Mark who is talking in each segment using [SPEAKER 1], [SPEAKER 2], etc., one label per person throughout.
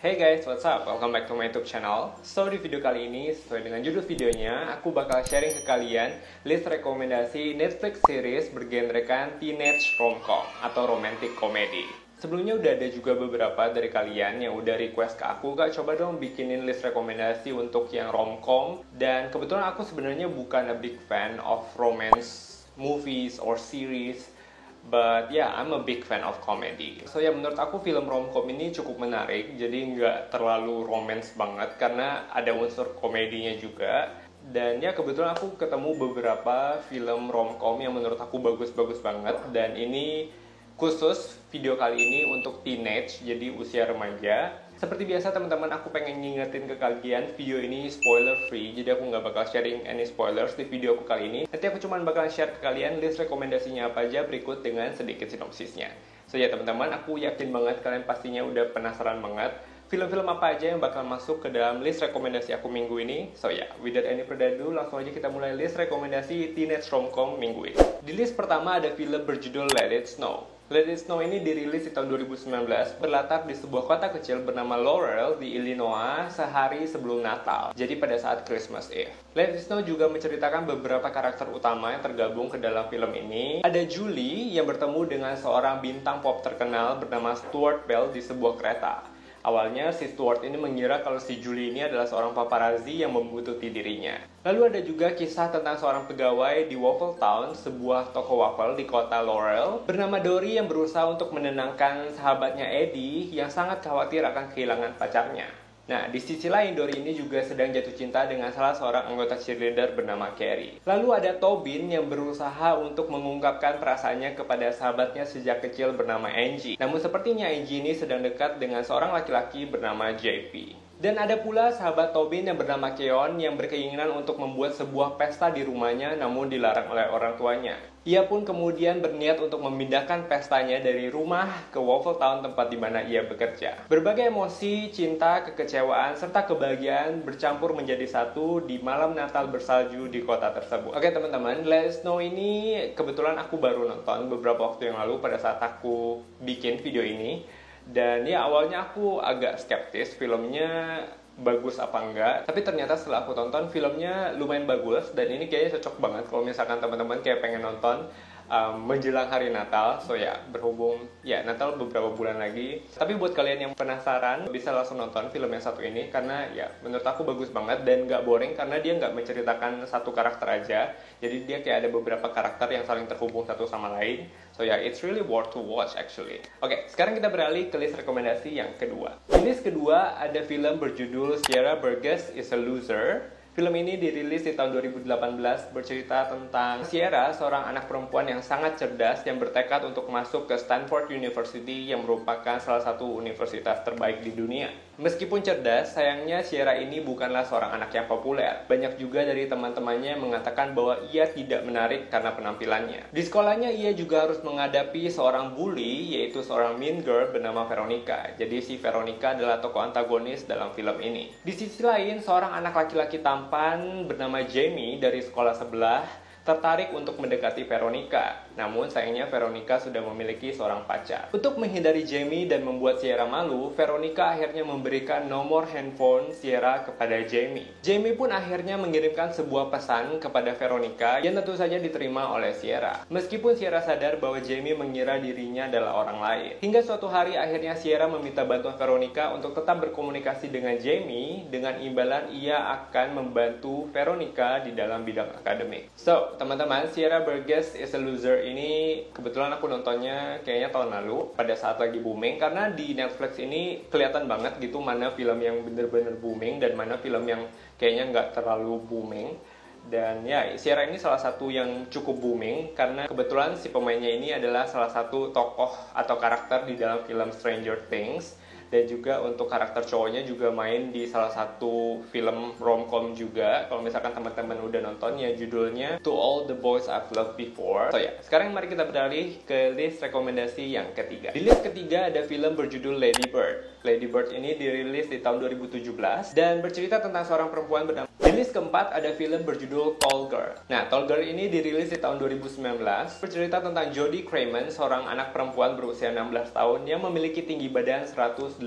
[SPEAKER 1] Hey guys, what's up? Welcome back to my YouTube channel. So di video kali ini, sesuai dengan judul videonya, aku bakal sharing ke kalian list rekomendasi Netflix series bergenrekan teenage rom-com atau romantic comedy. Sebelumnya udah ada juga beberapa dari kalian yang udah request ke aku, Kak, coba dong bikinin list rekomendasi untuk yang rom-com. Dan kebetulan aku sebenarnya bukan a big fan of romance movies or series. But yeah, I'm a big fan of comedy. So ya, menurut aku film romcom ini cukup menarik. Jadi nggak terlalu romance banget karena ada unsur komedinya juga. Dan ya kebetulan aku ketemu beberapa film romcom yang menurut aku bagus-bagus banget. Dan ini khusus video kali ini untuk teenage, jadi usia remaja. Seperti biasa teman-teman, aku pengen ngingetin ke kalian video ini spoiler free, jadi aku nggak bakal sharing any spoilers di video aku kali ini. Nanti aku cuma bakal share ke kalian list rekomendasinya apa aja berikut dengan sedikit sinopsisnya. So ya teman-teman, aku yakin banget kalian pastinya udah penasaran banget film-film apa aja yang bakal masuk ke dalam list rekomendasi aku minggu ini. So ya, without any further ado, langsung aja kita mulai list rekomendasi teenage romcom minggu ini. Di list pertama ada film berjudul Let It Snow. Let It Snow ini dirilis di tahun 2019, berlatar di sebuah kota kecil bernama Laurel di Illinois sehari sebelum Natal, jadi pada saat Christmas Eve. Let It Snow juga menceritakan beberapa karakter utama yang tergabung ke dalam film ini. Ada Julie yang bertemu dengan seorang bintang pop terkenal bernama Stuart Bell di sebuah kereta. Awalnya si Stuart ini mengira kalau si Julie ini adalah seorang paparazzi yang membuntuti dirinya. Lalu ada juga kisah tentang seorang pegawai di Waffle Town, sebuah toko waffle di kota Laurel, bernama Dory yang berusaha untuk menenangkan sahabatnya Eddie yang sangat khawatir akan kehilangan pacarnya. Nah, di sisi lain Dory ini juga sedang jatuh cinta dengan salah seorang anggota cheerleader bernama Carrie. Lalu ada Tobin yang berusaha untuk mengungkapkan perasaannya kepada sahabatnya sejak kecil bernama Angie. Namun sepertinya Angie ini sedang dekat dengan seorang laki-laki bernama JP. Dan ada pula sahabat Tobin yang bernama Keon yang berkeinginan untuk membuat sebuah pesta di rumahnya namun dilarang oleh orang tuanya. Ia pun kemudian berniat untuk memindahkan pestanya dari rumah ke Waffle Town tempat di mana ia bekerja. Berbagai emosi, cinta, kekecewaan, serta kebahagiaan bercampur menjadi satu di malam Natal bersalju di kota tersebut. Oke teman-teman, Let It Snow ini kebetulan aku baru nonton beberapa waktu yang lalu pada saat aku bikin video ini. Dan ya awalnya aku agak skeptis filmnya bagus apa enggak, tapi ternyata setelah aku tonton filmnya lumayan bagus. Dan ini kayaknya cocok banget kalau misalkan teman-teman kayak pengen nonton menjelang hari Natal. So ya, berhubung ya Natal beberapa bulan lagi. Tapi buat kalian yang penasaran, bisa langsung nonton film yang satu ini karena ya menurut aku bagus banget dan nggak boring karena dia nggak menceritakan satu karakter aja. Jadi dia kayak ada beberapa karakter yang saling terhubung satu sama lain. So ya, it's really worth to watch actually. Oke, sekarang kita beralih ke list rekomendasi yang kedua. Di list kedua ada film berjudul Sierra Burgess is a Loser. Film ini dirilis di tahun 2018, bercerita tentang Sierra, seorang anak perempuan yang sangat cerdas yang bertekad untuk masuk ke Stanford University yang merupakan salah satu universitas terbaik di dunia. Meskipun cerdas, sayangnya Sierra ini bukanlah seorang anak yang populer. Banyak juga dari teman-temannya mengatakan bahwa ia tidak menarik karena penampilannya. Di sekolahnya ia juga harus menghadapi seorang bully, yaitu seorang mean girl bernama Veronica. Jadi si Veronica adalah tokoh antagonis dalam film ini. Di sisi lain, seorang anak laki-laki tampan bernama Jamie dari sekolah sebelah tertarik untuk mendekati Veronica. Namun sayangnya Veronica sudah memiliki seorang pacar. Untuk menghindari Jamie dan membuat Sierra malu, Veronica akhirnya memberikan nomor handphone Sierra kepada Jamie. Jamie pun akhirnya mengirimkan sebuah pesan kepada Veronica yang tentu saja diterima oleh Sierra. Meskipun Sierra sadar bahwa Jamie mengira dirinya adalah orang lain. Hingga suatu hari akhirnya Sierra meminta bantuan Veronica untuk tetap berkomunikasi dengan Jamie dengan imbalan ia akan membantu Veronica di dalam bidang akademik. So, teman-teman, Sierra Burgess is a Loser ini kebetulan aku nontonnya kayaknya tahun lalu pada saat lagi booming, karena di Netflix ini kelihatan banget gitu mana film yang bener-bener booming dan mana film yang kayaknya nggak terlalu booming. Dan ya, Sierra ini salah satu yang cukup booming karena kebetulan si pemainnya ini adalah salah satu tokoh atau karakter di dalam film Stranger Things. Dan juga untuk karakter cowoknya juga main di salah satu film romcom juga. Kalau misalkan teman-teman udah nonton, ya judulnya To All the Boys I've Loved Before. So ya, sekarang mari kita beralih ke list rekomendasi yang ketiga. Di list ketiga ada film berjudul Lady Bird. Lady Bird ini dirilis di tahun 2017 dan bercerita tentang seorang perempuan bernama Di list keempat ada film berjudul Tall Girl. Nah, Tall Girl ini dirilis di tahun 2019. Bercerita tentang Jodie Kramer, seorang anak perempuan berusia 16 tahun yang memiliki tinggi badan 187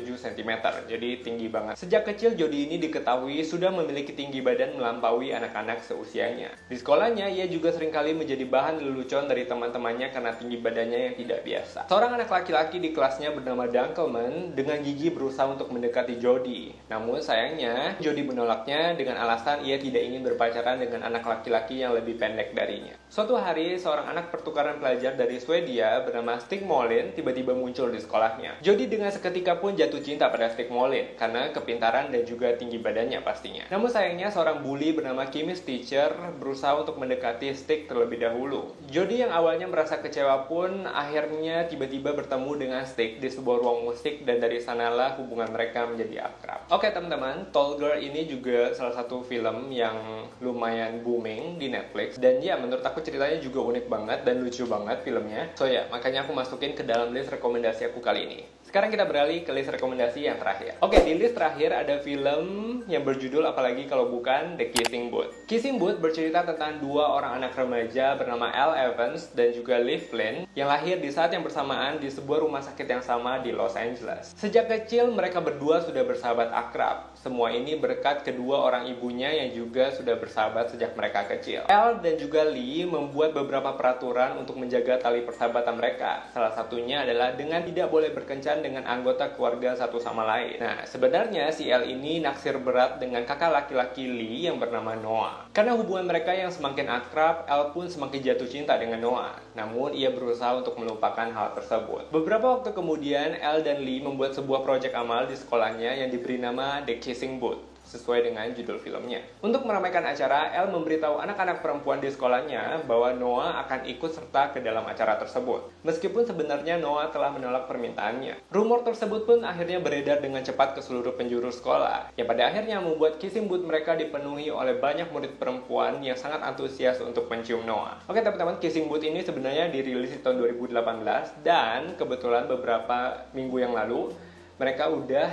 [SPEAKER 1] cm. Jadi tinggi banget. Sejak kecil Jodie ini diketahui sudah memiliki tinggi badan melampaui anak-anak seusianya. Di sekolahnya, ia juga seringkali menjadi bahan lelucon dari teman-temannya karena tinggi badannya yang tidak biasa. Seorang anak laki-laki di kelasnya bernama Dunkelman dengan gigi berusaha untuk mendekati Jodie. Namun sayangnya, Jodie menolaknya dengan alasan ia tidak ingin berpacaran dengan anak laki-laki yang lebih pendek darinya. Suatu hari, seorang anak pertukaran pelajar dari Swedia bernama Stig Molin tiba-tiba muncul di sekolahnya. Jodie dengan seketika pun jatuh cinta pada Stig Molin karena kepintaran dan juga tinggi badannya pastinya. Namun sayangnya, seorang bully bernama Kimmy's Teacher berusaha untuk mendekati Stig terlebih dahulu. Jodie yang awalnya merasa kecewa pun akhirnya tiba-tiba bertemu dengan Stig di sebuah ruang musik dan dari sanalah hubungan mereka menjadi akrab. Oke teman-teman, Tall Girl ini juga salah satu film yang lumayan booming di Netflix, dan ya menurut aku ceritanya juga unik banget dan lucu banget filmnya. So ya, makanya aku masukin ke dalam list rekomendasi aku kali ini. Sekarang kita beralih ke list rekomendasi yang terakhir. Oke, di list terakhir ada film yang berjudul apalagi kalau bukan The Kissing Booth. Kissing Booth bercerita tentang dua orang anak remaja bernama Elle Evans dan juga Liv Flynn yang lahir di saat yang bersamaan di sebuah rumah sakit yang sama di Los Angeles. Sejak kecil mereka berdua sudah bersahabat akrab. Semua ini berkat kedua orang ibunya yang juga sudah bersahabat sejak mereka kecil. Elle dan juga Lee membuat beberapa peraturan untuk menjaga tali persahabatan mereka. Salah satunya adalah dengan tidak boleh berkencan dengan anggota keluarga satu sama lain. Nah, sebenarnya si Elle ini naksir berat dengan kakak laki-laki Lee yang bernama Noah. Karena hubungan mereka yang semakin akrab, Elle pun semakin jatuh cinta dengan Noah. Namun, ia berusaha untuk melupakan hal tersebut. Beberapa waktu kemudian, Elle dan Lee membuat sebuah proyek amal di sekolahnya yang diberi nama The Kissing Booth, sesuai dengan judul filmnya. Untuk meramaikan acara, Elle memberitahu anak-anak perempuan di sekolahnya bahwa Noah akan ikut serta ke dalam acara tersebut. Meskipun sebenarnya Noah telah menolak permintaannya. Rumor tersebut pun akhirnya beredar dengan cepat ke seluruh penjuru sekolah, yang pada akhirnya membuat kissing booth mereka dipenuhi oleh banyak murid perempuan yang sangat antusias untuk mencium Noah. Oke teman-teman, kissing booth ini sebenarnya dirilis di tahun 2018, dan kebetulan beberapa minggu yang lalu mereka udah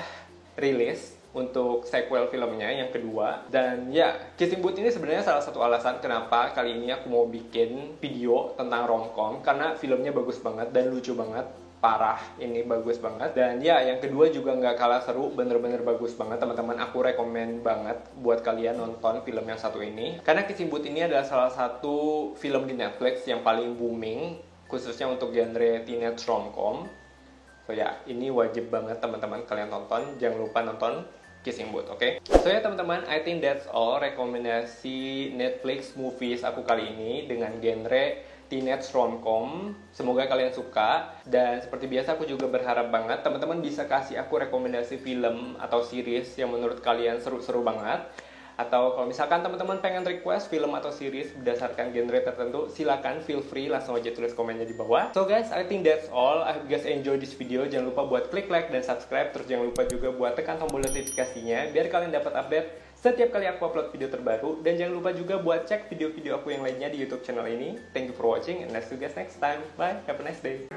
[SPEAKER 1] rilis untuk sequel filmnya yang kedua. Dan ya, Kissing Booth ini sebenarnya salah satu alasan kenapa kali ini aku mau bikin video tentang romcom, karena filmnya bagus banget dan lucu banget. Parah, ini bagus banget. Dan ya, yang kedua juga nggak kalah seru, bener-bener bagus banget teman-teman. Aku rekomen banget buat kalian nonton film yang satu ini, karena Kissing Booth ini adalah salah satu film di Netflix yang paling booming, khususnya untuk genre teenage romcom. So ya, ini wajib banget teman-teman kalian tonton. Jangan lupa nonton Kissing Booth, oke? So ya teman-teman, I think that's all rekomendasi Netflix movies aku kali ini dengan genre teenage romcom. Semoga kalian suka, dan seperti biasa aku juga berharap banget teman-teman bisa kasih aku rekomendasi film atau series yang menurut kalian seru-seru banget. Atau kalau misalkan teman-teman pengen request film atau series berdasarkan genre tertentu, silakan feel free, langsung aja tulis komennya di bawah. So guys, I think that's all. I hope you guys enjoy this video. Jangan lupa buat klik like dan subscribe. Terus jangan lupa juga buat tekan tombol notifikasinya biar kalian dapat update setiap kali aku upload video terbaru. Dan jangan lupa juga buat cek video-video aku yang lainnya di YouTube channel ini. Thank you for watching and I'll see you guys next time. Bye, have a nice day.